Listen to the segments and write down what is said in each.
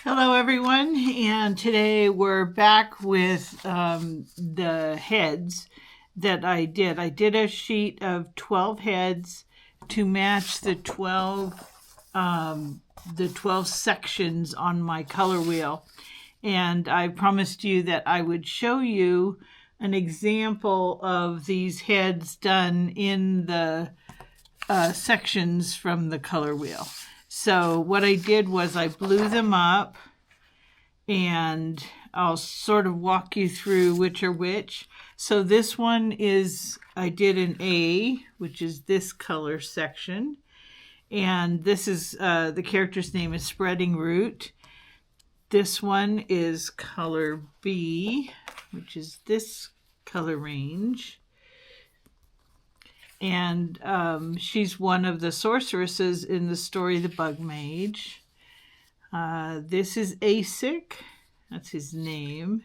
Hello everyone, and today we're back with the heads that I did. I did a sheet of 12 heads to match the 12 sections on my color wheel, and I promised you that I would show you an example of these heads done in the sections from the color wheel. So what I did was I blew them up, and I'll sort of walk you through which are which. So this one is, I did an A, which is this color section. And this is, the character's name is Spreading Root. This one is color B, which is this color range. And she's one of the sorceresses in the story The Bug Mage. This is Asic, that's his name.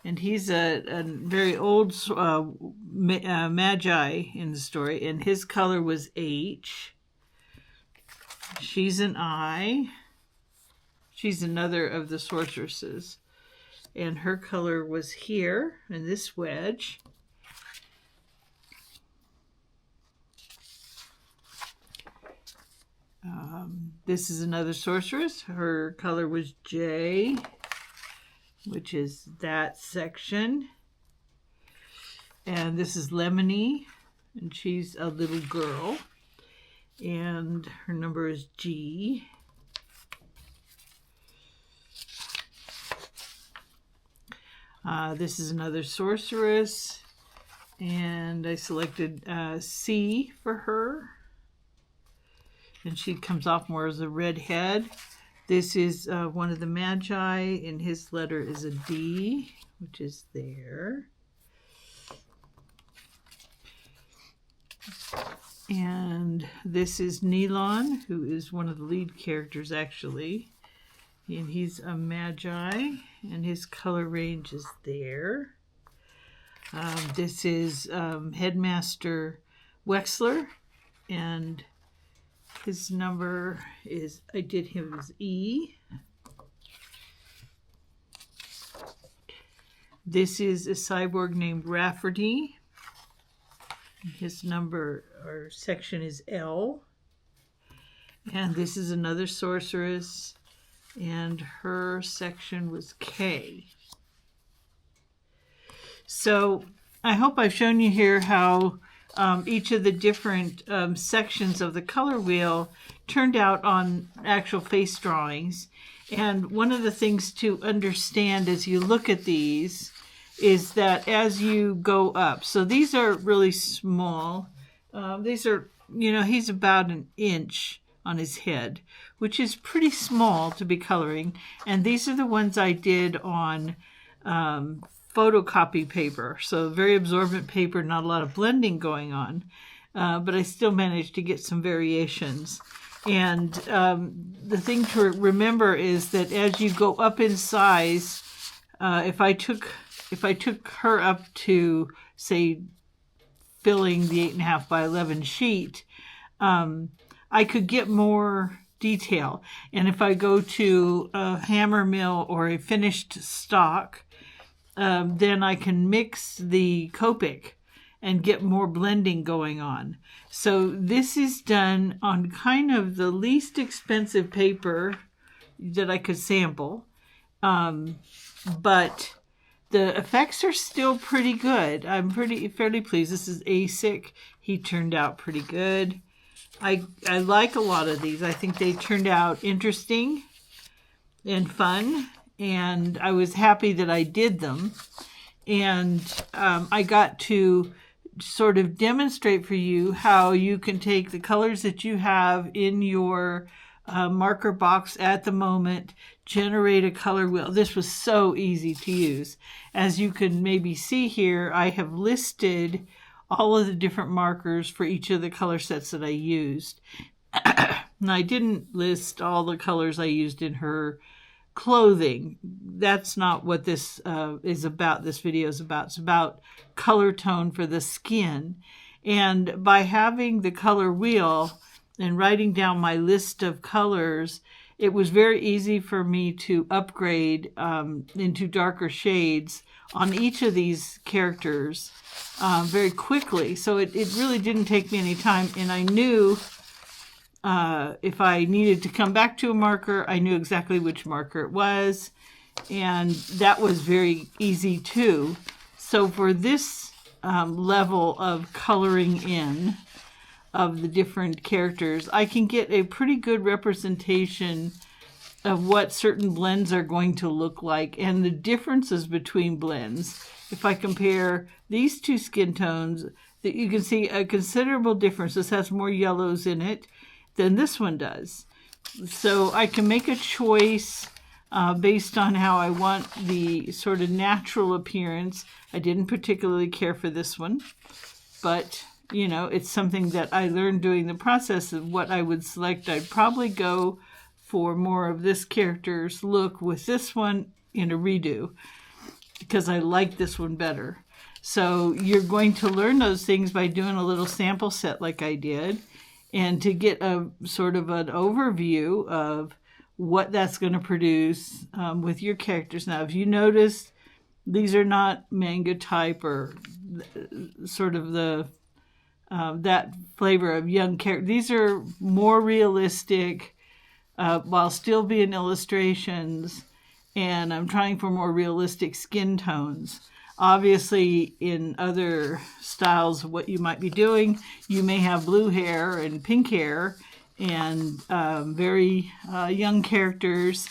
And he's a very old magi in the story, and his color was H. She's an I. She's another of the sorceresses. And her color was here, in this wedge. This is another sorceress. Her color was J, which is that section. And this is Lemony, and she's a little girl. And her number is G. This is another sorceress, and I selected C for her. And she comes off more as a red head. This is one of the magi, and his letter is a D, which is there. And this is Nilon, who is one of the lead characters, actually. And he's a magi, and his color range is there. This is Headmaster Wexler, and his number is, I did him as E. This is a cyborg named Rafferty. His number or section is L. And this is another sorceress, and her section was K. So I hope I've shown you here how each of the different sections of the color wheel turned out on actual face drawings. And one of the things to understand as you look at these is that as you go up, so these are really small. These are, he's about an inch on his head, which is pretty small to be coloring. And these are the ones I did on photocopy paper, so very absorbent paper, not a lot of blending going on, but I still managed to get some variations. And the thing to remember is that as you go up in size, if I took her up to, say, filling the 8.5 by 11 sheet, I could get more detail. And if I go to a hammer mill or a finished stock, then I can mix the Copic and get more blending going on. So this is done on kind of the least expensive paper that I could sample, but the effects are still pretty good. I'm fairly pleased. This is Asic. He turned out pretty good. I like a lot of these. I think they turned out interesting and fun, and I was happy that I did them. And I got to sort of demonstrate for you how you can take the colors that you have in your marker box at the moment, generate a color wheel. This was so easy to use. As you can maybe see here, I have listed all of the different markers for each of the color sets that I used. And I didn't list all the colors I used in her clothing. That's not what this is about. This video is about. It's about color tone for the skin. And by having the color wheel and writing down my list of colors it was very easy for me to upgrade into darker shades on each of these characters very quickly. So it really didn't take me any time, and I knew if I needed to come back to a marker, I knew exactly which marker it was, and that was very easy too. So for this level of coloring in of the different characters, I can get a pretty good representation of what certain blends are going to look like and the differences between blends. If I compare these two skin tones, that you can see a considerable difference. This has more yellows in it than this one does. So I can make a choice based on how I want the sort of natural appearance. I didn't particularly care for this one, but you know, it's something that I learned doing the process of what I would select. I'd probably go for more of this character's look with this one in a redo because I like this one better. So you're going to learn those things by doing a little sample set like I did, and to get a sort of an overview of what that's going to produce with your characters. Now, if you notice, these are not manga type or sort of the that flavor of young character. These are more realistic while still being illustrations, and I'm trying for more realistic skin tones. Obviously, in other styles, what you might be doing, you may have blue hair and pink hair and very young characters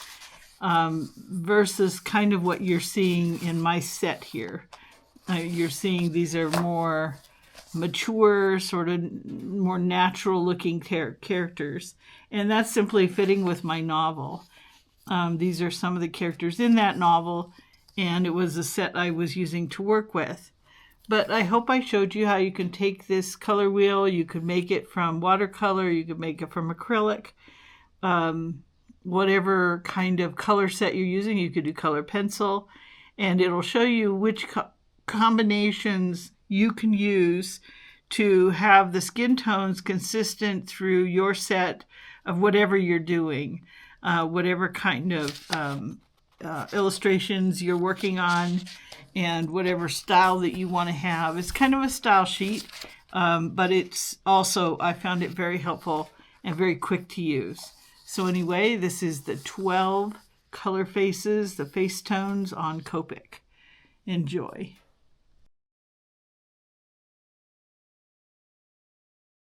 versus kind of what you're seeing in my set here. You're seeing these are more mature, sort of more natural looking characters, and that's simply fitting with my novel. These are some of the characters in that novel, and it was a set I was using to work with. But I hope I showed you how you can take this color wheel. You could make it from watercolor, you could make it from acrylic, whatever kind of color set you're using. You could do color pencil, and it'll show you which combinations you can use to have the skin tones consistent through your set of whatever you're doing, whatever kind of illustrations you're working on, and whatever style that you want to have. It's kind of a style sheet, but it's also, I found it very helpful and very quick to use. So anyway, this is the 12 color faces, the face tones on Copic. Enjoy.